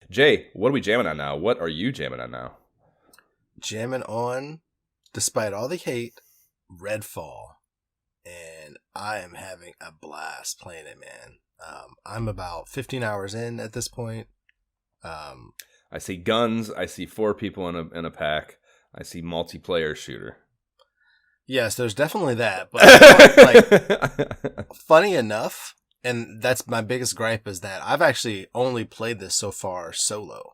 Jay, what are we jamming on now? What are you jamming on now? Jamming on, despite all the hate, Redfall. And I am having a blast playing it, man. I'm about 15 hours in at this point. I see guns. I see 4 people in a pack. I see multiplayer shooter. Yes, there's definitely that. But funny enough, and that's my biggest gripe, is that I've actually only played this so far solo.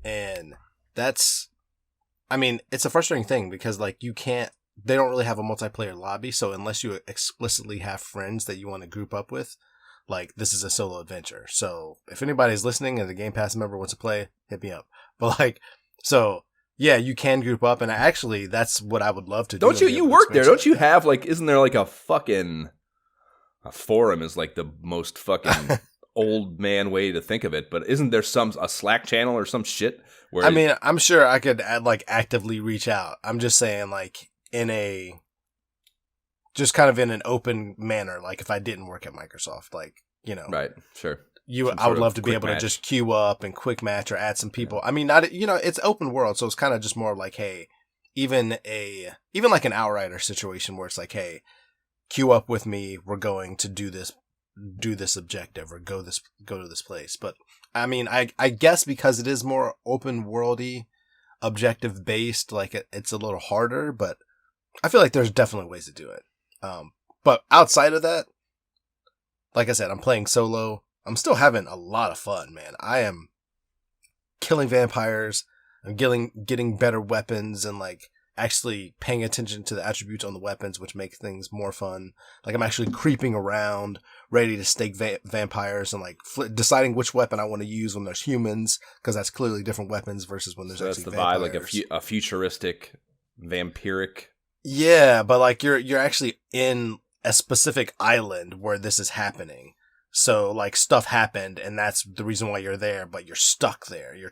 And it's a frustrating thing because they don't really have a multiplayer lobby. So unless you explicitly have friends that you want to group up with, this is a solo adventure. So if anybody's listening and the Game Pass member wants to play, hit me up. But yeah, you can group up, and actually, that's what I would love to do. Don't you work there? Don't you have, isn't there a fucking... A forum is the most fucking old man way to think of it, but isn't there a Slack channel or some shit where... I'm sure I could, actively reach out. I'm just saying, just kind of in an open manner, if I didn't work at Microsoft, Right, sure. I would love to be able to just queue up and quick match or add some people. It's open world, so it's kind of just more hey, even an Outrider situation where it's hey, queue up with me. We're going to do this objective or go to this place. But I guess because it is more open worldy, objective based, it's a little harder. But I feel like there's definitely ways to do it. But outside of that, like I said, I'm playing solo. I'm still having a lot of fun, man. I am killing vampires. I'm getting better weapons and actually paying attention to the attributes on the weapons, which make things more fun. I'm actually creeping around, ready to stake vampires and deciding which weapon I want to use when there's humans, because that's clearly different weapons versus when there's so actually that's the vampires. vibe, a futuristic, vampiric. Yeah, but you're actually in a specific island where this is happening. So stuff happened, and that's the reason why you're there, but you're stuck there. You're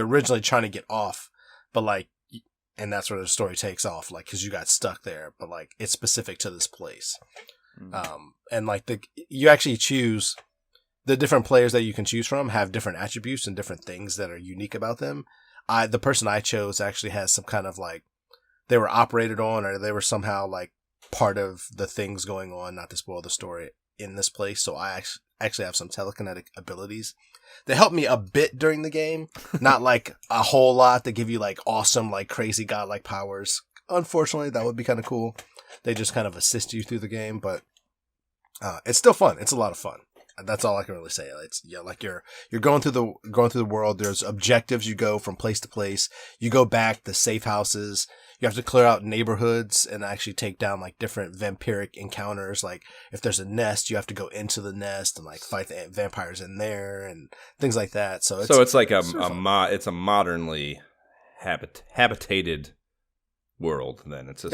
originally trying to get off, but and that's where the story takes off, because you got stuck there, but it's specific to this place. Mm-hmm. And you actually choose the different players that you can choose from have different attributes and different things that are unique about them. The person I chose actually has some kind of they were operated on, or they were somehow part of the things going on, not to spoil the story, in this place. So I actually have some telekinetic abilities. They help me a bit during the game, not a whole lot. They give you awesome, crazy godlike powers. Unfortunately, that would be kind of cool. They just kind of assist you through the game, but it's still fun. It's a lot of fun. That's all I can really say. It's you're going through the world. There's objectives. You go from place to place. You go back to safe houses. You have to clear out neighborhoods and actually take down different vampiric encounters. If there's a nest, you have to go into the nest and fight the vampires in there and things like that. So it's it's a modernly habitated world. Then it's just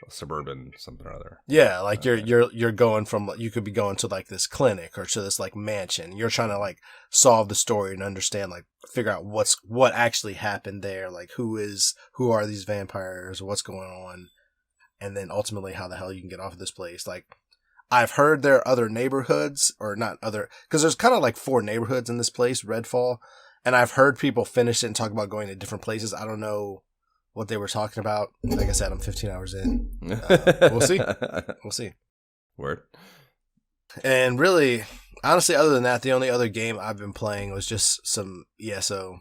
suburban something or other. Yeah, you're going from, you could be going to this clinic or to this mansion. You're trying to solve the story and understand, figure out what actually happened there, who are these vampires, what's going on, and then ultimately how the hell you can get off of this place. I've heard there are other neighborhoods, or not other, because there's kind of 4 neighborhoods in this place, Redfall, and I've heard people finish it and talk about going to different places. I don't know what they were talking about. Like I said, I'm 15 hours in. We'll see. We'll see. Word. And really, honestly, other than that, the only other game I've been playing was just some ESO.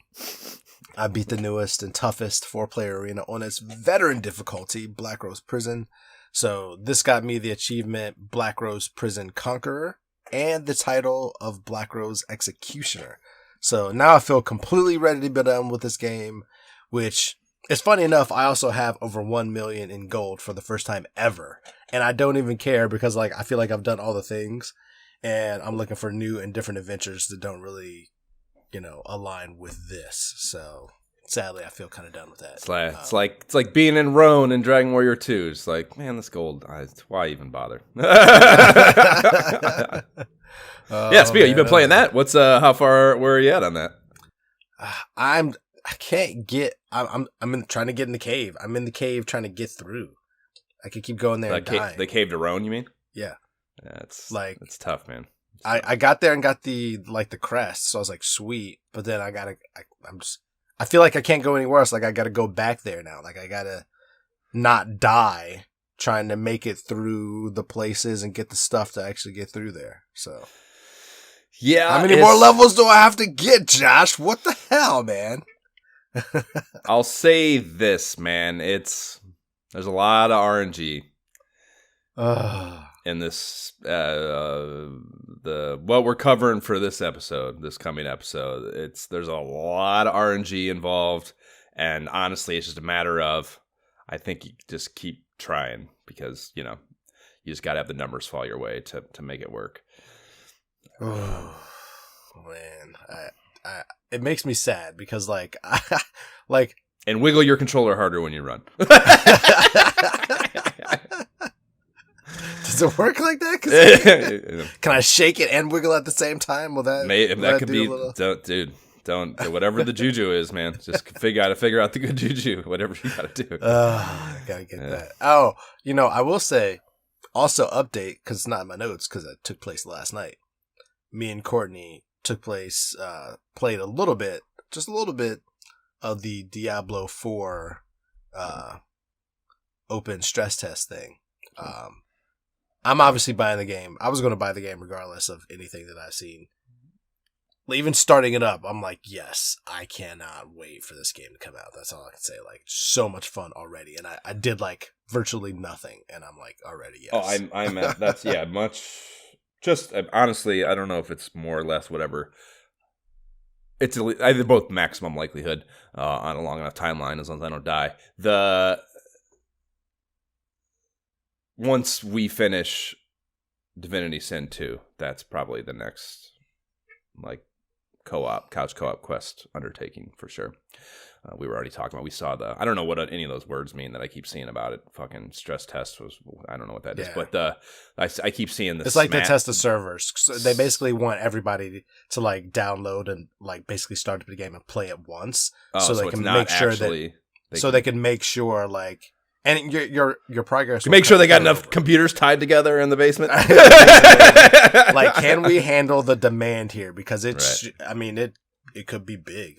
I beat the newest and toughest 4-player arena on its veteran difficulty, Black Rose Prison. So this got me the achievement Black Rose Prison Conqueror and the title of Black Rose Executioner. So now I feel completely ready to be done with this game, which... It's funny enough, I also have over 1 million in gold for the first time ever. And I don't even care because I feel like I've done all the things and I'm looking for new and different adventures that don't really, align with this. So sadly, I feel kind of done with that. It's like being in Roan and Dragon Warrior 2. It's man, this gold, why even bother? Yeah, speaking, you've been playing that. What's how far? Where are you at on that? I can't get. I'm trying to get in the cave. I'm in the cave trying to get through. I could keep going there and dying. The cave to Roan, you mean? Yeah. Yeah, it's tough, man. I got there and got the crest, so I was like, sweet. But then I feel like I can't go anywhere else. Like I gotta go back there now. Like I gotta not die trying to make it through the places and get the stuff to actually get through there. So yeah, how many more levels do I have to get, Josh? What the hell, man? I'll say this, man. There's a lot of RNG in this. What we're covering for this coming episode. There's a lot of RNG involved, and honestly, it's just a matter of, I think you just keep trying, because you just got to have the numbers fall your way to make it work. Oh man, it makes me sad because and wiggle your controller harder when you run. Does it work like that? Can I shake it and wiggle at the same time? Will that could be don't whatever the juju is, man. Just figure out the good juju. Whatever you gotta do. I gotta get that. Oh, I will say also update, because it's not in my notes because it took place last night. Me and Courtney played a little bit of the Diablo 4 open stress test thing. I'm obviously buying the game. I was going to buy the game regardless of anything that I've seen. Even starting it up, I'm like, yes, I cannot wait for this game to come out. That's all I can say. Like, so much fun already. And I did virtually nothing. And I'm like, already, yes. Oh, I'm that's, yeah, much. Just honestly, I don't know if it's more or less whatever. It's either both maximum likelihood on a long enough timeline, as long as I don't die. Once we finish Divinity Sin 2, that's probably the next couch co-op quest undertaking for sure. We were already talking about. We saw I don't know what any of those words mean that I keep seeing about it. Fucking stress test I don't know what that is, but I keep seeing this. It's like they test the servers. So they basically want everybody to download and basically start the game and play it once, so they can make sure they can make sure and your progress. Make sure they got enough computers tied together in the basement. Can we handle the demand here? Because it could be big.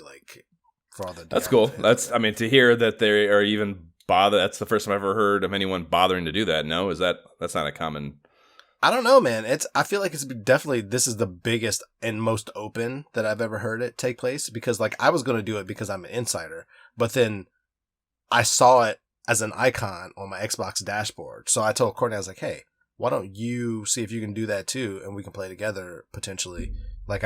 For all the that's cool. To hear that they are even bother. That's the first time I've ever heard of anyone bothering to do that. No, that's not a common. I don't know, man. I feel like it's definitely, this is the biggest and most open that I've ever heard it take place, because I was going to do it because I'm an insider, but then I saw it as an icon on my Xbox dashboard. So I told Courtney, I was like, hey, why don't you see if you can do that too, and we can play together potentially. I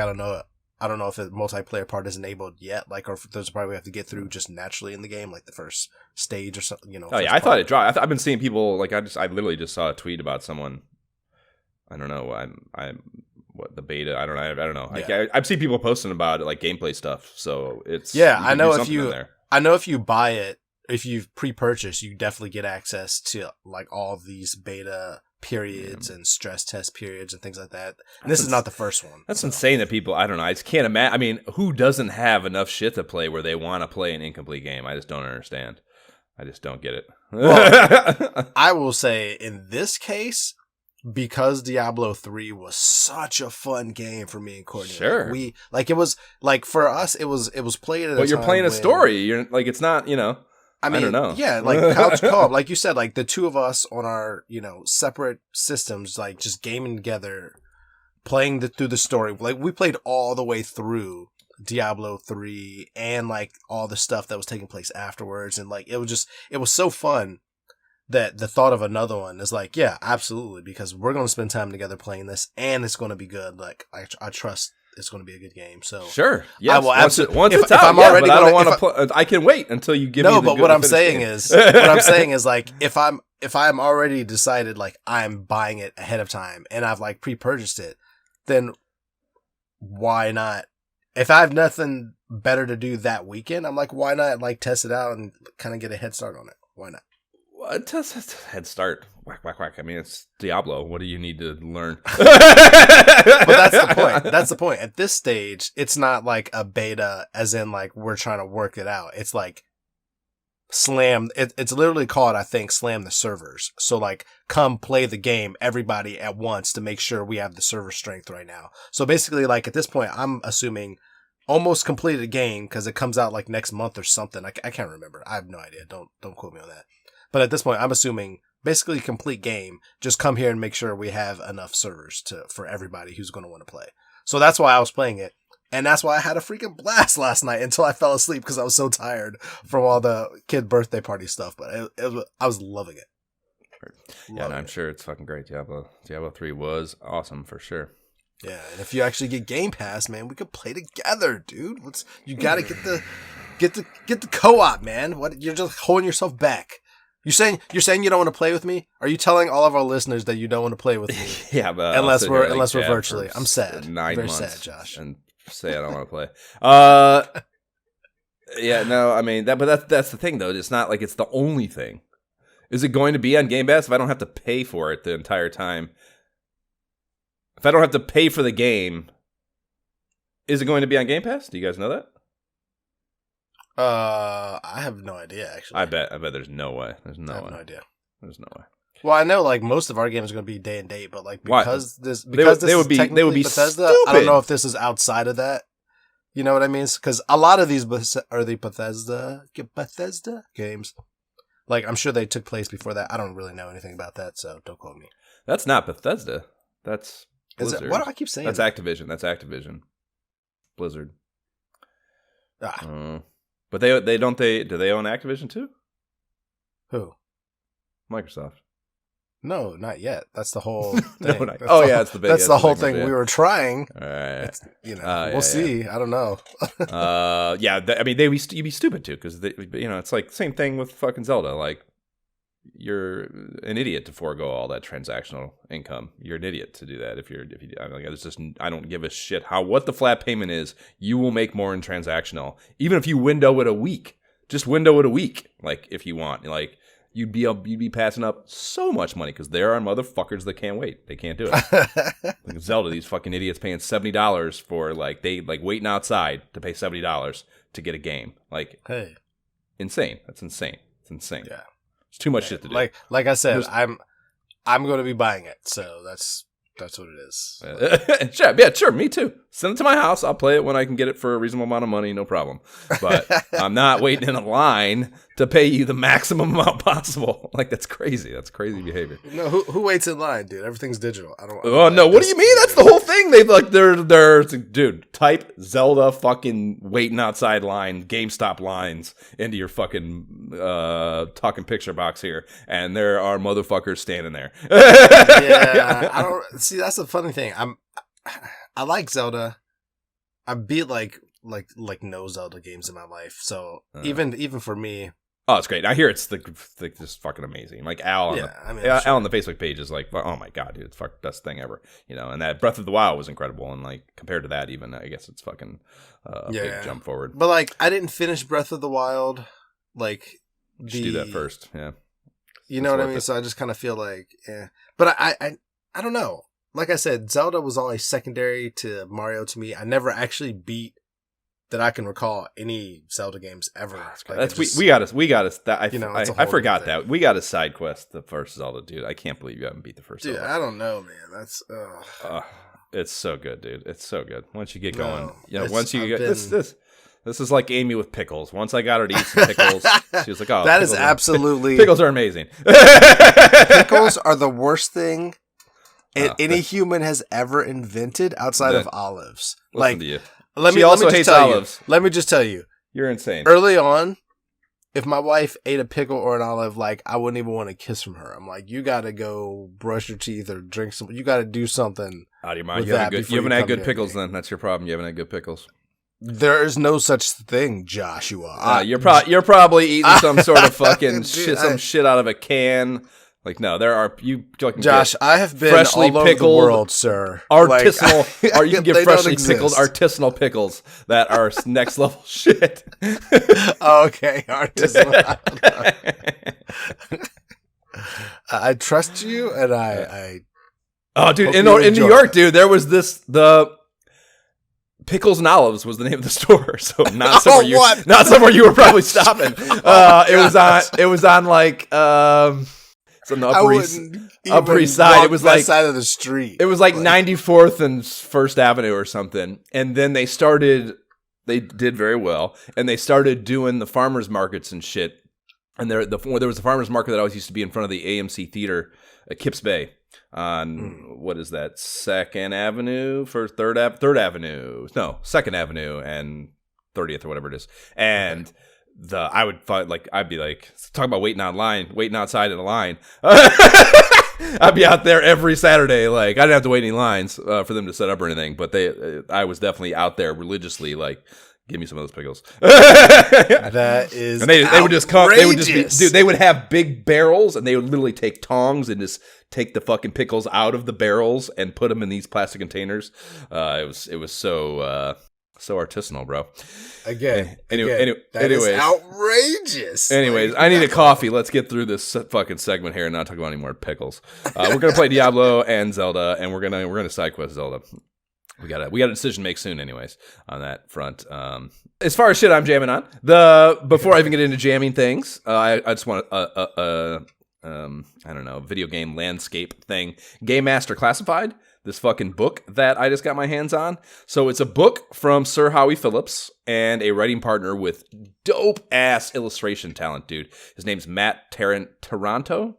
don't know if the multiplayer part is enabled yet, or if there's probably we have to get through just naturally in the game, the first stage or something. Oh yeah, I thought it dropped. I've been seeing people I literally just saw a tweet about someone. I don't know. What the beta? I don't know. Yeah. I've seen people posting about it, gameplay stuff. So it's I know if you buy it, if you've pre-purchased, you definitely get access to all of these beta periods and stress test periods and things like that. And this is not the first one. That's insane that people, I don't know, I just can't imagine. I mean, who doesn't have enough shit to play where they want to play an incomplete game? I just don't understand. I just don't get it. Well, I will say in this case, because Diablo 3 was such a fun game for me and Courtney. Sure. It was for us, it was played at but you're playing a story. You're it's not, I don't know. Yeah, couch co-op, like you said, the two of us on our, separate systems, just gaming together, playing through the story. We played all the way through Diablo 3 and all the stuff that was taking place afterwards, and it was so fun that the thought of another one is yeah, absolutely, because we're going to spend time together playing this, and it's going to be good. I trust it's going to be a good game. So sure, yes. I will absolutely. Once it's out, I'm already I don't want to play. I can wait until you give me. No, but what I'm saying is, if I'm already decided I'm buying it ahead of time and I've pre-purchased it, then why not? If I have nothing better to do that weekend, I'm why not test it out and kind of get a head start on it? Why not? Head start. Whack, whack, whack. I mean, it's Diablo. What do you need to learn? But that's the point. That's the point. At this stage, it's not a beta as in we're trying to work it out. It's slam. It's literally called, I think, slam the servers. So like, come play the game, everybody at once, to make sure we have the server strength right now. So basically, like at this point, I'm assuming almost completed a game because it comes out like next month or something. I can't remember. I have no idea. Don't quote me on that. But at this point, I'm assuming basically complete game. Just come here and make sure we have enough servers for everybody who's going to want to play. So that's why I was playing it. And that's why I had a freaking blast last night until I fell asleep because I was so tired from all the kid birthday party stuff. But I was loving it. Yeah, I'm sure it's fucking great. Diablo 3 was awesome for sure. Yeah, and if you actually get Game Pass, man, we could play together, dude. You got to get the co-op, man. What, you're just holding yourself back. You're saying you don't want to play with me? Are you telling all of our listeners that you don't want to play with me? Yeah, but unless we're virtually. I'm sad. 9 Very months sad, Josh. And say I don't want to play. Yeah, no, I mean that's the thing though. It's not like it's the only thing. Is it going to be on Game Pass if I don't have to pay for it the entire time? If I don't have to pay for the game, is it going to be on Game Pass? Do you guys know that? I have no idea actually. I bet there's no way. I have no idea. There's no way. Well, I know like most of our games are going to be day and date, but like because they would be Bethesda, stupid. I don't know if this is outside of that. You know what I mean? Because a lot of these are the Bethesda games. Like I'm sure they took place before that. I don't really know anything about that, so don't quote me. That's not Bethesda. That's Blizzard. Is it? Why do I keep saying that's that? Activision. Blizzard. Ah. But do they own Activision too? Who? Microsoft. No, not yet. That's the whole thing. It's the big. That's the whole thing. We were trying. All right. We'll see. Yeah. I don't know. I mean, you'd be stupid too, because it's like same thing with fucking Zelda. Like, you're an idiot to forego all that transactional income. You're an idiot to do that. I don't give a shit what the flat payment is. You will make more in transactional, even if you window it a week. Just window it a week, like if you want, like. You'd be passing up so much money because there are motherfuckers that can't wait. They can't do it. Like Zelda, these fucking idiots paying $70 for waiting outside to pay $70 to get a game. Like, hey, insane. That's insane. It's insane. Yeah, it's too much shit to do. Like I said, I'm going to be buying it. So that's what it is. Sure, me too. Send it to my house. I'll play it when I can get it for a reasonable amount of money, no problem. But I'm not waiting in a line to pay you the maximum amount possible. Like, that's crazy. That's crazy behavior. No, who waits in line, dude? Everything's digital. Oh no, what do you mean? That's the whole thing. They're dude, type Zelda fucking waiting outside line, GameStop lines into your fucking talking picture box here, and there are motherfuckers standing there. Yeah, I don't see. That's the funny thing. I like Zelda. I beat like no Zelda games in my life. So even for me, oh, it's great. I hear it's just fucking amazing. Like Al on Al on the Facebook page is like, oh my god, dude, it's fucking best thing ever. And that Breath of the Wild was incredible. And like compared to that, even I guess it's fucking a big jump forward. But like, I didn't finish Breath of the Wild. Like, you should do that first. Yeah, you know what I mean. So I just kind of feel like, yeah. But I don't know. Like I said, Zelda was always secondary to Mario to me. I never actually beat, that I can recall, any Zelda games ever. We got us. I forgot that we got a side quest the first Zelda, dude. I can't believe you haven't beat the first. Dude, Zelda. I don't know, man. That's it's so good, dude. It's so good. Once you get going, once you get this is like Amy with pickles. Once I got her to eat some pickles, she was like, "Oh, that is absolutely pickles are amazing." Pickles are the worst thing any human has ever invented outside of olives. Listen to you. Let me just tell you. You're insane. Early on, if my wife ate a pickle or an olive, like, I wouldn't even want to kiss from her. I'm like, you got to go brush your teeth or drink some. You got to do something. Out of your mind. You haven't had good pickles then. That's your problem. You haven't had good pickles. There is no such thing, Joshua. You're probably eating some sort of fucking shit out of a can. Like, no, there are Josh, I have been freshly all over pickled, the world, sir. Artisanal, or you can get freshly pickled artisanal pickles that are next level shit. Okay, artisanal. I trust you, and I. Oh, dude, in New York, dude, there was Pickles and Olives was the name of the store, so not somewhere What? you were probably stopping. It was on like it's on the Upper East Side. It was that like side of the street. It was like 94th and First Avenue or something, and then they did very well, and they started doing the farmers markets and shit. And there was a farmers market that always used to be in front of the AMC Theater at Kips Bay on what is that, Second Avenue for Third Avenue? No, Second Avenue and 30th or whatever it is. And I would find I'd be like, talk about waiting outside in a line. I'd be out there every Saturday. Like, I didn't have to wait any lines for them to set up or anything, but I was definitely out there religiously, like, give me some of those pickles. That is, and they would just come. They would just be, dude. They would have big barrels, and they would literally take tongs and just take the fucking pickles out of the barrels and put them in these plastic containers. It was so artisanal, bro. Again, anyways, is outrageous. Anyways, I need a coffee. Let's get through this fucking segment here and not talk about any more pickles. We're gonna play Diablo and Zelda, and we're gonna side quest Zelda. We got a decision to make soon, anyways, on that front. As far as shit I'm jamming on, before I even get into jamming things, I just want I don't know, video game landscape thing. Game Master Classified, this fucking book that I just got my hands on. So it's a book from Sir Howie Phillips and a writing partner with dope ass illustration talent, dude. His name's Matt Taranto.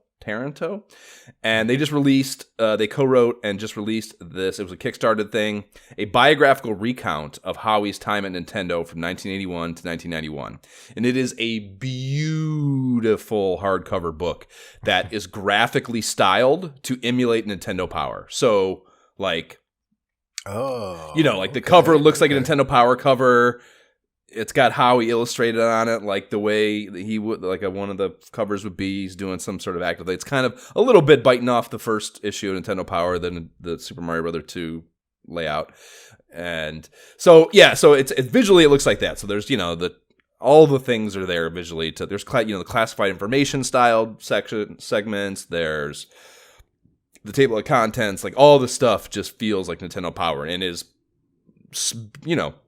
And they just released, they co-wrote and just released this. It was a Kickstarter thing, a biographical recount of Howie's time at Nintendo from 1981 to 1991. And it is a beautiful hardcover book that is graphically styled to emulate Nintendo Power. So, like, the cover looks like a Nintendo Power cover. It's got Howie illustrated on it, like the way he would, like one of the covers would be. He's doing some sort of active. It's kind of a little bit biting off the first issue of Nintendo Power, than the Super Mario Brother 2 layout, and so it's visually it looks like that. So there's all the things are there visually. There's the classified information styled segments. There's the table of contents. Like all the stuff just feels like Nintendo Power and is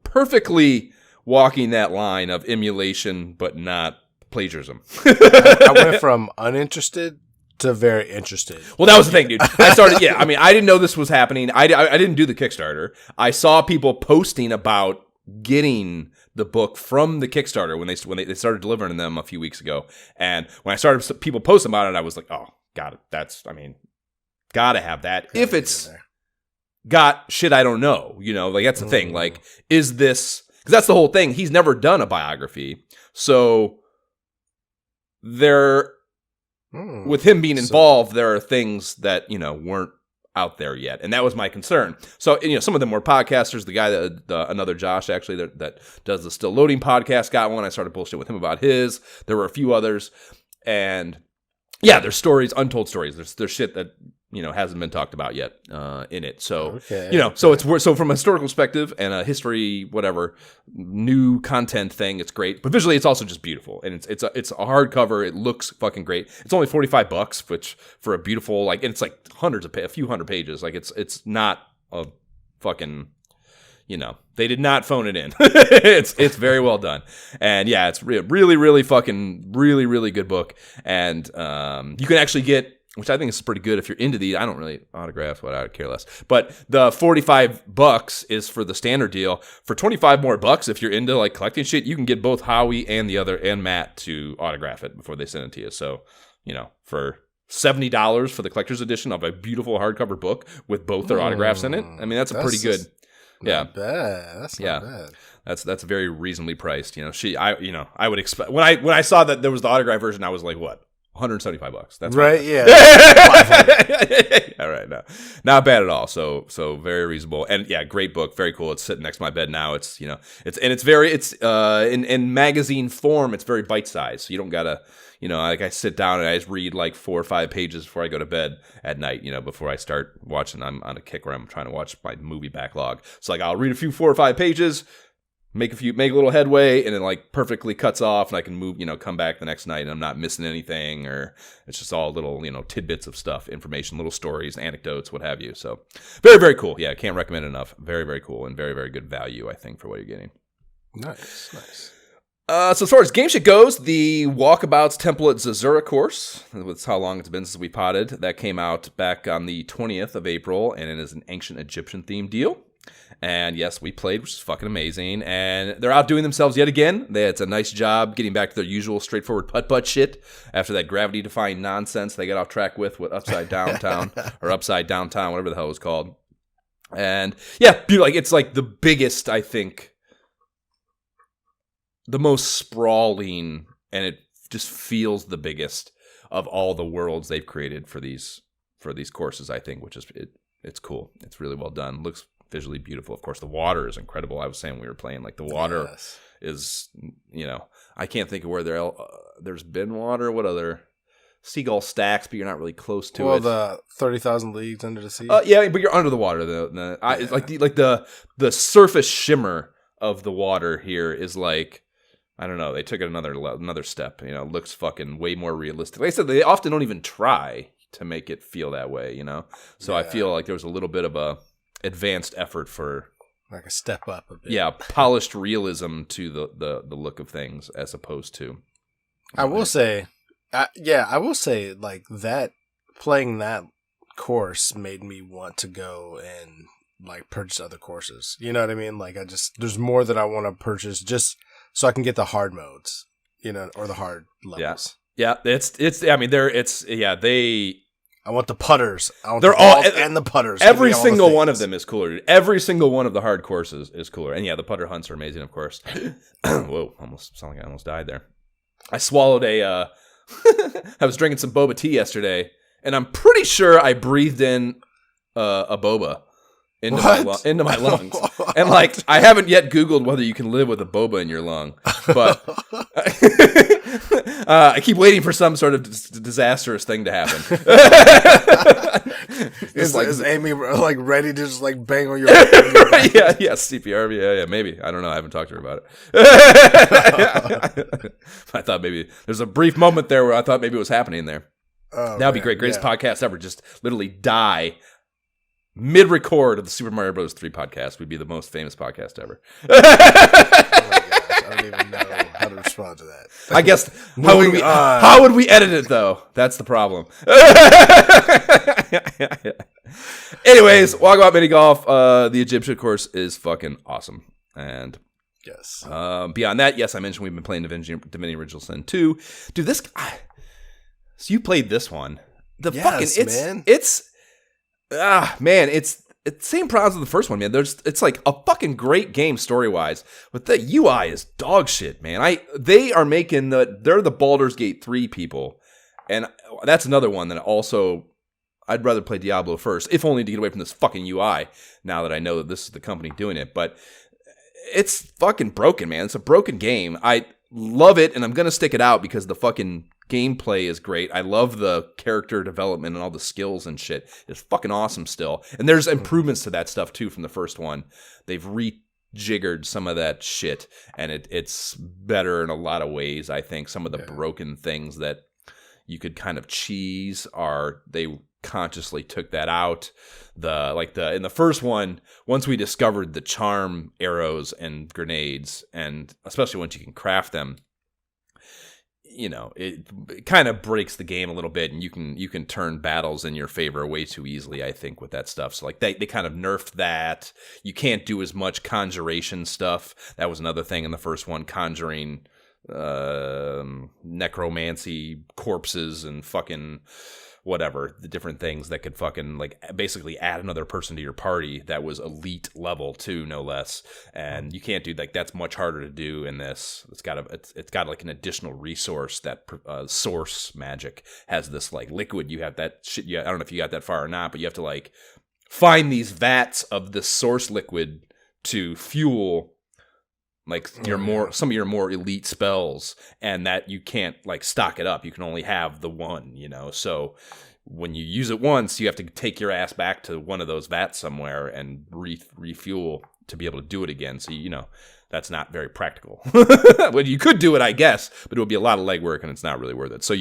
perfectly walking that line of emulation, but not plagiarism. I went from uninterested to very interested. Well, that was the thing, dude. I started, I didn't know this was happening. I didn't do the Kickstarter. I saw people posting about getting the book from the Kickstarter when they started delivering them a few weeks ago. And when I started people posting about it, I was like, oh, got it. Gotta have that. If it's got shit I don't know, that's the thing. Like, is this... Because that's the whole thing. He's never done a biography. So with him being involved, there are things that, weren't out there yet. And that was my concern. So, some of them were podcasters. The guy, another Josh, actually, that does the Still Loading podcast got one. I started bullshit with him about his. There were a few others. And yeah, there's stories, untold stories. There's shit that... hasn't been talked about yet in it. So, so from a historical perspective and a history, whatever, new content thing, it's great. But visually, it's also just beautiful. And it's a hardcover. It looks fucking great. It's only $45, which for a beautiful, and it's like a few hundred pages. Like it's not a fucking, they did not phone it in. It's very well done. And yeah, it's really, really fucking, really, really good book. And you can actually get, which I think is pretty good if you're into these. I don't really autograph, but I would care less. But the $45 is for the standard deal. For $25 more, if you're into collecting shit, you can get both Howie and Matt to autograph it before they send it to you. So, for $70 for the collector's edition of a beautiful hardcover book with both their autographs in it. I mean, that's a pretty good. Not bad. That's not bad. That's very reasonably priced. I would expect when I saw that there was the autograph version, I was like, what? $175. That's right. Yeah. All right. No, not bad at all. So very reasonable. And yeah, great book. Very cool. It's sitting next to my bed now. It's, it's in magazine form. It's very bite sized. So you don't gotta, I sit down and I just read 4 or 5 pages before I go to bed at night, before I start watching. I'm on a kick where I'm trying to watch my movie backlog. So I'll read a few 4 or 5 pages, make a little headway, and it like perfectly cuts off, and I can move, come back the next night, and I'm not missing anything, or it's just all little, tidbits of stuff, information, little stories, anecdotes, what have you. So very, very cool. Yeah, can't recommend it enough. Very, very cool, and very, very good value, I think, for what you're getting. Nice. So as far as game shit goes, the Walkabout's Temple at Zazura course, that's how long it's been since we potted, that came out back on the 20th of April, and it is an ancient Egyptian themed deal. And yes, we played, which is fucking amazing. And they're outdoing themselves yet again. It's a nice job getting back to their usual straightforward putt-putt shit after that gravity-defying nonsense they got off track with Upside Downtown, or Upside Downtown, whatever the hell it was called. And yeah, it's like the biggest, I think, the most sprawling, and it just feels the biggest of all the worlds they've created for these courses, I think, which is it's cool. It's really well done. Looks visually beautiful. Of course, the water is incredible. I was saying we were playing, like, the water is, I can't think of where there's been water. What other seagull stacks, but you're not really close to it. Well, the 30,000 Leagues Under the Sea. Yeah, but you're under the water. It's like the surface shimmer of the water here is like, I don't know. They took it another step. Looks fucking way more realistic. Like I said, they often don't even try to make it feel that way. So I feel like there was a little bit of a advanced effort for like a step up a bit. Yeah, polished realism to the look of things as opposed to. I will say, like that playing that course made me want to go and like purchase other courses. You know what I mean? Like there's more that I want to purchase just so I can get the hard modes, or the hard levels. Yeah, I want the putters. They're all and the putters. Every single one of them is cooler. Every single one of the hard courses is cooler. And yeah, the putter hunts are amazing, of course. Whoa, sound like I almost died there. I swallowed I was drinking some boba tea yesterday, and I'm pretty sure I breathed in a boba into my lungs. And like, I haven't yet Googled whether you can live with a boba in your lung, but I keep waiting for some sort of disastrous thing to happen. Is Amy like ready to just like bang on your right, yeah, CPR, yeah, maybe. I don't know. I haven't talked to her about it. I thought maybe there's a brief moment there where I thought maybe it was happening there. That would be great. Greatest podcast ever. Just literally die mid-record of the Super Mario Bros. 3 podcast. We'd be the most famous podcast ever. Oh my gosh, I don't even know how to respond to that. I guess, how would we edit it, though? That's the problem. Anyways, Walkabout Mini Golf, the Egyptian course is fucking awesome. And yes, beyond that, yes, I mentioned we've been playing Divinity Original Sin 2. Dude, so you played this one. It's same problems with the first one, man. It's like a fucking great game story-wise, but the UI is dog shit, man. They're the Baldur's Gate 3 people, and that's another one that also I'd rather play Diablo first, if only to get away from this fucking UI, now that I know that this is the company doing it. But it's fucking broken, man. It's a broken game. I love it, and I'm going to stick it out because the fucking gameplay is great. I love the character development and all the skills and shit. It's fucking awesome still. And there's improvements to that stuff, too, from the first one. They've rejiggered some of that shit, and it's better in a lot of ways, I think. Some of the broken things that you could kind of cheese they consciously took that out. In the first one, once we discovered the charm arrows and grenades, and especially once you can craft them, it kind of breaks the game a little bit, and you can turn battles in your favor way too easily, I think, with that stuff. So like they kind of nerfed that. You can't do as much conjuration stuff. That was another thing in the first one, conjuring necromancy corpses and fucking whatever, the different things that could fucking like basically add another person to your party that was elite level too, no less. And you can't do that's much harder to do in this. It's got like an additional resource that source magic has this like liquid. You have that shit. I don't know if you got that far or not, but you have to like find these vats of the source liquid to fuel like some of your more elite spells, and that you can't like stock it up. You can only have the one, So when you use it once, you have to take your ass back to one of those vats somewhere and refuel to be able to do it again. So that's not very practical. Well, you could do it, I guess, but it would be a lot of legwork, and it's not really worth it. So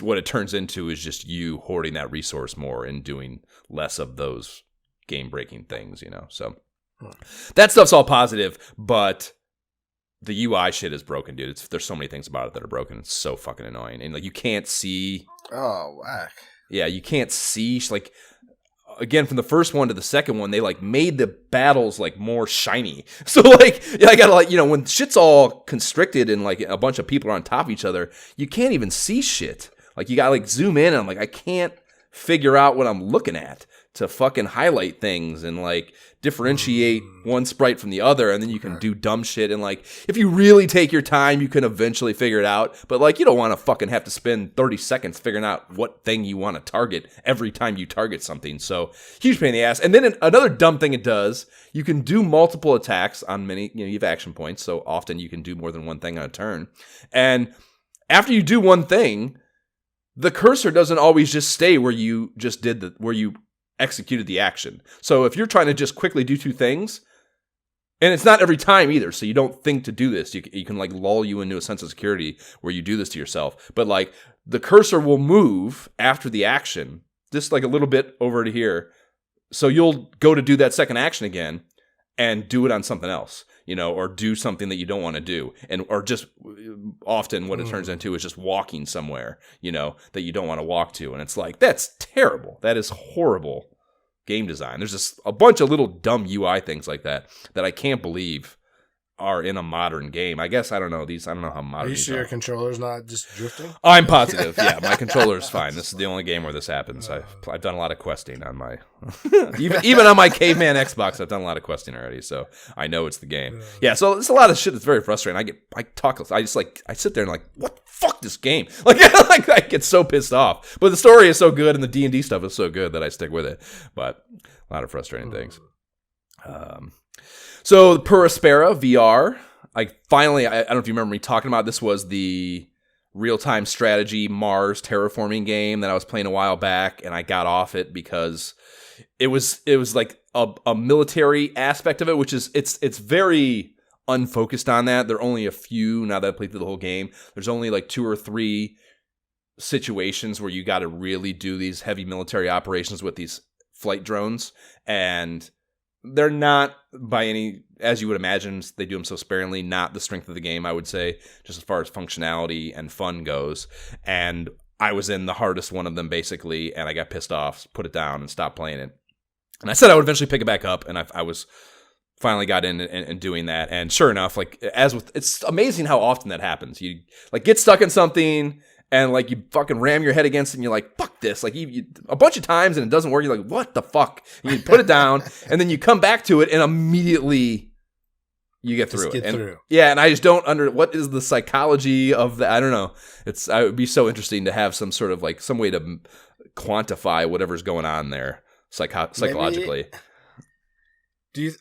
what it turns into is just you hoarding that resource more and doing less of those game-breaking things, So that stuff's all positive, but the UI shit is broken, dude. There's so many things about it that are broken. It's so fucking annoying, and you can't see. Oh, whack. Yeah, you can't see again, from the first one to the second one, they made the battles more shiny. So I gotta when shit's all constricted and a bunch of people are on top of each other, you can't even see shit. You gotta zoom in and I can't figure out what I'm looking at to fucking highlight things and differentiate one sprite from the other, and then you can do dumb shit, and if you really take your time, you can eventually figure it out, but you don't want to fucking have to spend 30 seconds figuring out what thing you want to target every time you target something. So huge pain in the ass. And then another dumb thing it does, you can do multiple attacks on many, you have action points, so often you can do more than one thing on a turn, and after you do one thing, the cursor doesn't always just stay where you just did where you executed the action. So if you're trying to just quickly do two things, and it's not every time either, so you don't think to do this, you can lull you into a sense of security where you do this to yourself. But the cursor will move after the action, just a little bit over to here. So you'll go to do that second action again and do it on something else, or do something that you don't want to do. Or just often what it turns into is just walking somewhere, that you don't want to walk to. And it's that's terrible. That is horrible game design. There's just a bunch of little dumb UI things like that I can't believe are in a modern game. I guess I don't know how modern. Are you sure your controller's not just drifting? I'm positive. Yeah, my controller's fine. This is the only game where this happens. I've done a lot of questing on my even on my caveman Xbox. I've done a lot of questing already, so I know it's the game. Yeah, so it's a lot of shit that's very frustrating. I sit there and what the fuck this game? I get so pissed off. But the story is so good and the D&D stuff is so good that I stick with it. But a lot of frustrating things. So Perispera VR, I don't know if you remember me talking about, this was the real-time strategy Mars terraforming game that I was playing a while back, and I got off it because it was a military aspect of it, which is it's very unfocused on that. There are only a few, now that I've played through the whole game, there's only 2 or 3 situations where you got to really do these heavy military operations with these flight drones, and they're not by any, as you would imagine, they do them so sparingly, not the strength of the game, I would say, just as far as functionality and fun goes. And I was in the hardest one of them, basically, and I got pissed off, put it down, and stopped playing it. And I said I would eventually pick it back up, and I was finally got in and doing that. And sure enough, it's amazing how often that happens. You get stuck in something, and you fucking ram your head against it, and you're fuck this, you a bunch of times, and it doesn't work. You're what the fuck? And you put it down, and then you come back to it, and immediately you get through it. Yeah, and I just don't what is the psychology of that? I don't know. I would be so interesting to have some sort of some way to quantify whatever's going on there psychologically. Maybe, do you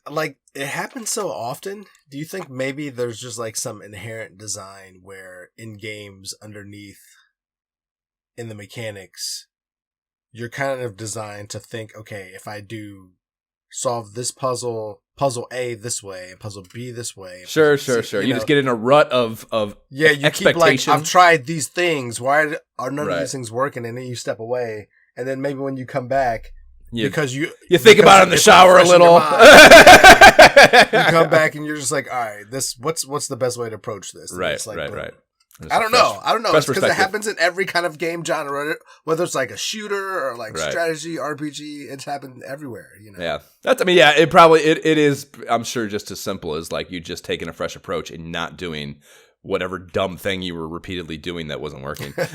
it happens so often? Do you think maybe there's just some inherent design where in games underneath in the mechanics, you're kind of designed to think, okay, if I do solve this puzzle A this way and puzzle B this way. Sure. You just get in a rut of you expectation. Keep I've tried these things. Why are none of these things working? And then you step away, and then maybe when you come back, because you think about it in the shower a little. You come back and you're just all right, what's the best way to approach this? And Right. I don't know. It's because it happens in every kind of game genre, whether it's a shooter or strategy, RPG. It's happened everywhere. Yeah, it is. I'm sure just as simple as you just taking a fresh approach and not doing whatever dumb thing you were repeatedly doing that wasn't working. Why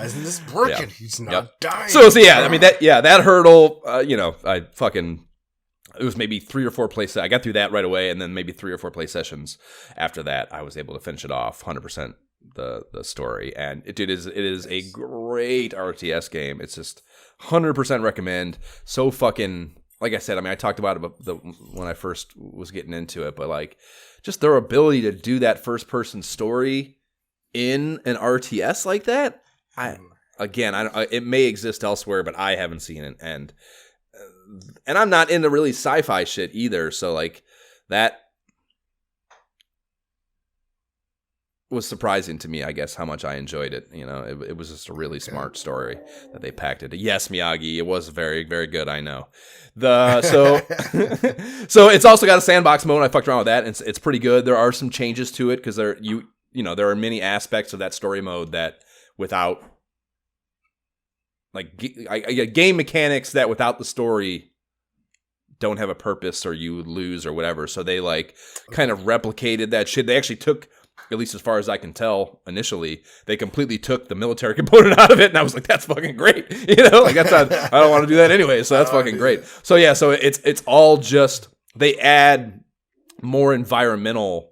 isn't this working? Yeah. He's not dying. So yeah, that hurdle. It was maybe 3 or 4 plays. I got through that right away, and then maybe 3 or 4 play sessions after that, I was able to finish it off 100% the story. And it is a great RTS game. It's just 100% recommend. So fucking, like I said, I talked about it when I first was getting into it, but just their ability to do that first person story in an RTS like that. It may exist elsewhere, but I haven't seen it, and I'm not into really sci-fi shit either. So that was surprising to me, I guess, how much I enjoyed it. You know, it was just a really smart story that they packed it. Yes, Miyagi, it was very, very good. I know. So it's also got a sandbox mode. I fucked around with that, and it's pretty good. There are some changes to it because there are many aspects of that story mode that without like game mechanics that without the story don't have a purpose or you lose or whatever. So they like kind of replicated that shit. They actually took, at least as far as I can tell initially, they completely took the military component out of it. And I was like, that's fucking great. You know, like that's not, I don't want to do that anyway. So that's fucking great. So yeah, so it's all just, they add more environmental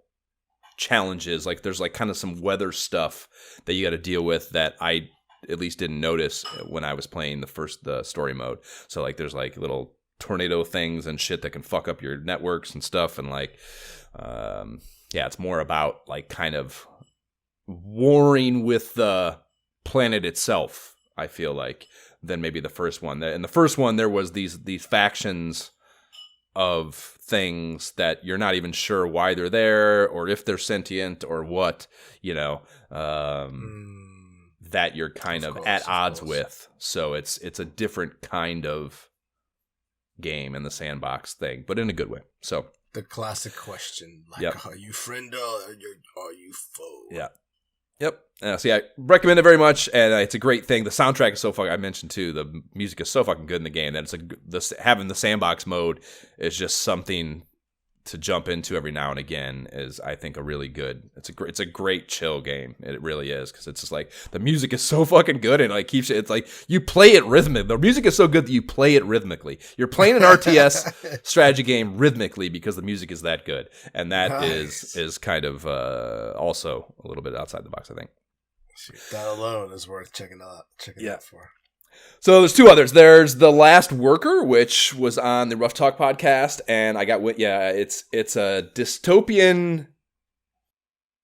challenges. Like there's like kind of some weather stuff that you got to deal with that I at least didn't notice when I was playing the story mode. So like there's like little tornado things and shit that can fuck up your networks and stuff. And like, yeah, it's more about like kind of warring with the planet itself, I feel like, than maybe the first one. In the first one, there was these factions of things that you're not even sure why they're there or if they're sentient or what, you know, that you're kind of at odds with. So it's a different kind of game in the sandbox thing, but in a good way. So the classic question, like, are you friend or are you foe? Yeah. Yep. So yeah, I recommend it very much, and it's a great thing. The soundtrack is so fucking. I mentioned too, the music is so fucking good in the game that having the sandbox mode is just something to jump into every now and again. Is I think a really good. It's a great chill game. It really is because it's just like the music is so fucking good and like keeps it. It's like you play it rhythmically. The music is so good that you play it rhythmically. You're playing an RTS strategy game rhythmically because the music is that good, and that is kind of also a little bit outside the box, I think. That alone is worth checking out for. So there's two others. There's The Last Worker, which was on the Rough Talk podcast, and I got it's a dystopian.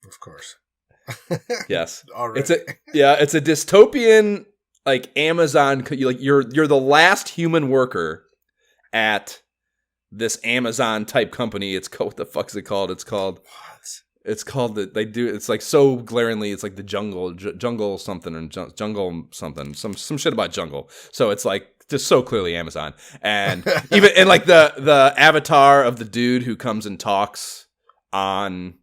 Of course. Yes. Already. It's a dystopian like Amazon. You're the last human worker at this Amazon type company. It's called, what the fuck is it called? It's called. It's called it's like so glaringly, it's like the jungle something or jungle something, some shit about jungle. So it's like just so clearly Amazon. And even and like the avatar of the dude who comes and talks on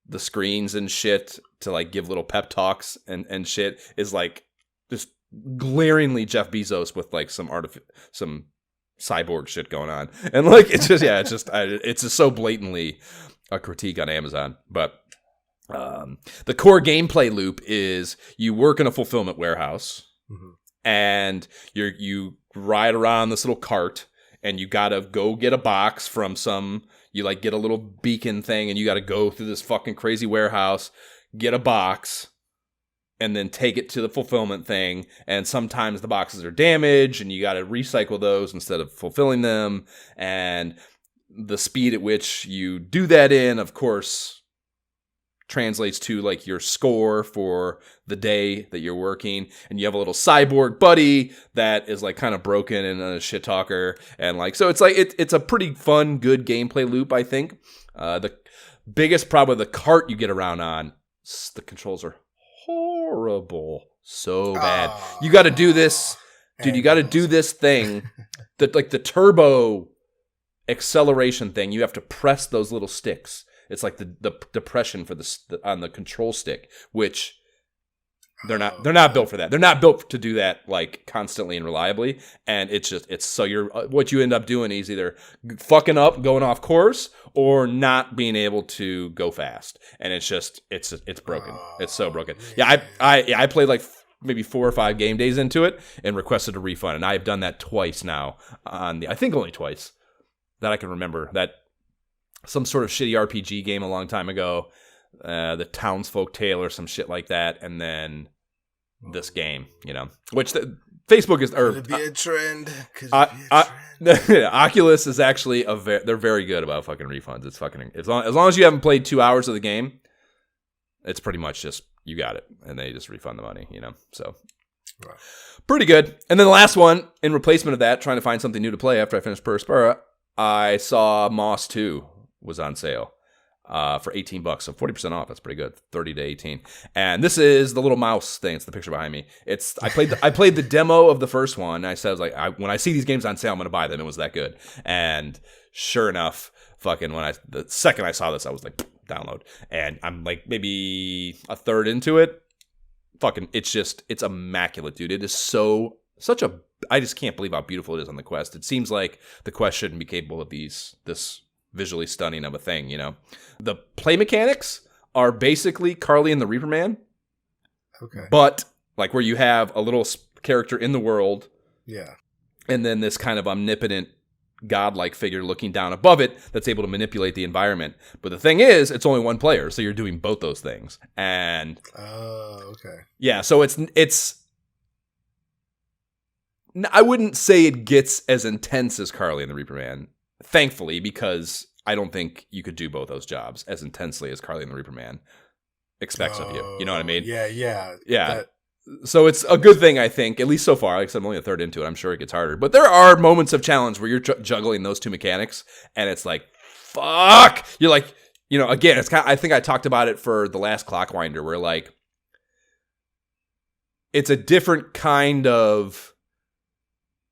the screens and shit to like give little pep talks and shit is like just glaringly Jeff Bezos with like some cyborg shit going on. And like it's just so blatantly a critique on Amazon. But the core gameplay loop is you work in a fulfillment warehouse, and you ride around this little cart, and you gotta go get a box from you like get a little beacon thing, and you gotta go through this fucking crazy warehouse, get a box, and then take it to the fulfillment thing. And sometimes the boxes are damaged, and you gotta recycle those instead of fulfilling them. And the speed at which you do that of course, translates to like your score for the day that you're working. And you have a little cyborg buddy that is like kind of broken and a shit talker. And like, so it's like, it's a pretty fun, good gameplay loop, I think. The biggest problem with the cart you get around on, the controls are horrible. So bad. You got to do this, dude. You got to do this thing that like the turbo acceleration thing. You have to press those little sticks. It's like the depression for on the control stick, which they're not built for that. They're not built to do that like constantly and reliably. And it's so what you end up doing is either fucking up, going off course, or not being able to go fast. And it's broken. It's so broken. Yeah, I played like maybe 4 or 5 game days into it and requested a refund, and I've done that twice now I think only twice that I can remember. That some sort of shitty RPG game a long time ago, the Townsfolk Tale or some shit like that, and then this game, which Facebook is Could it be a trend? Oculus is actually they're very good about fucking refunds. It's fucking as long as you haven't played 2 hours of the game, it's pretty much just you got it, and they just refund the money, So right. Pretty good. And then the last one in replacement of that, trying to find something new to play after I finished Perspira, I saw Moss 2 was on sale. for $18, so 40% off. That's pretty good. 30 to 18. And this is the little mouse thing. It's the picture behind me. I played the demo of the first one. I said, I was like, when I see these games on sale, I'm gonna buy them. It was that good. And sure enough, fucking the second I saw this, I was like, download. And I'm like maybe a third into it. Fucking, it's immaculate, dude. It is I just can't believe how beautiful it is on the Quest. It seems like the Quest shouldn't be capable of this visually stunning of a thing, you know? The play mechanics are basically Carly and the Reaper Man. Okay. But, like, where you have a little character in the world. Yeah. And then this kind of omnipotent, godlike figure looking down above it that's able to manipulate the environment. But the thing is, it's only one player, so you're doing both those things. And... Oh, okay. Yeah, so it's... I wouldn't say it gets as intense as Carly and the Reaper Man, thankfully, because I don't think you could do both those jobs as intensely as Carly and the Reaper Man expects of you. You know what I mean? Yeah. So it's a good thing, I think, at least so far. Like I said, I'm only a third into it. I'm sure it gets harder. But there are moments of challenge where you're juggling those two mechanics, and it's like, fuck! You're like, you know, again, it's kind of, I think I talked about it for the last Clockwinder, where, like, it's a different kind of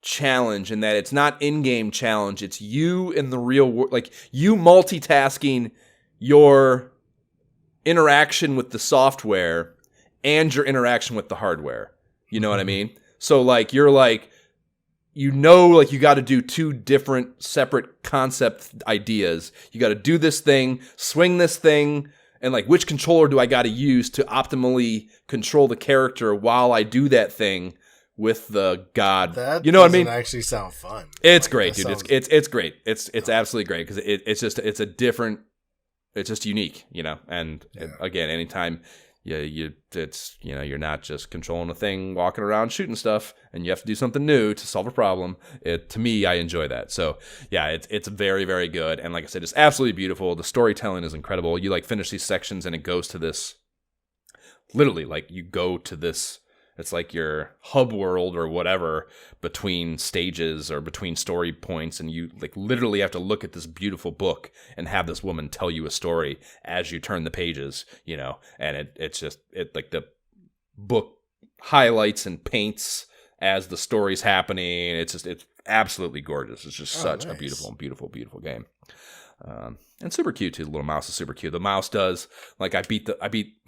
challenge in that it's not in-game challenge. It's you in the real world, like you multitasking your interaction with the software and your interaction with the hardware. You know what I mean? So like you're like, you know, like you got to do two different separate concept ideas. You got to do this thing, swing this thing, and like which controller do I got to use to optimally control the character while I do that thing with the god. That you know what I mean? Actually sound fun. It's like, great, dude. It's great. It's absolutely great because it's a different. It's just unique, you know. And again, anytime you're not just controlling a thing, walking around shooting stuff, and you have to do something new to solve a problem. To me, I enjoy that. So yeah, it's very, very good. And like I said, it's absolutely beautiful. The storytelling is incredible. You like finish these sections and it goes to this. Literally, like you go to this. It's like your hub world or whatever between stages or between story points, and you like literally have to look at this beautiful book and have this woman tell you a story as you turn the pages, you know. And it's like the book highlights and paints as the story's happening. It's absolutely gorgeous. It's just such a beautiful, beautiful, beautiful game. And super cute too. The little mouse is super cute. The mouse does like I beat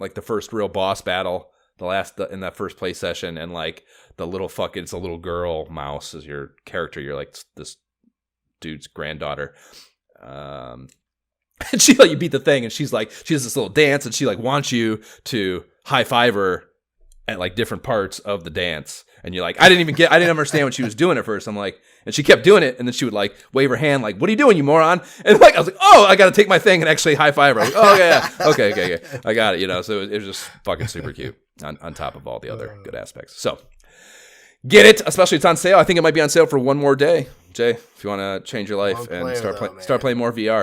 like the first real boss battle. In that first play session, and like the little it's a little girl mouse is your character. You're like this dude's granddaughter. And she you beat the thing, and she has this little dance, and she like wants you to high five her at like different parts of the dance. And you're like, I didn't understand what she was doing at first. I'm like, and she kept doing it, and then she would like wave her hand, like, "What are you doing, you moron?" And like I was like, "Oh, I got to take my thing and actually high five her." I was like, "Oh yeah, okay, I got it." You know, so it was just fucking super cute on top of all the other good aspects. So get it, especially it's on sale. I think it might be on sale for one more day, Jay. If you want to change your life and start playing more VR.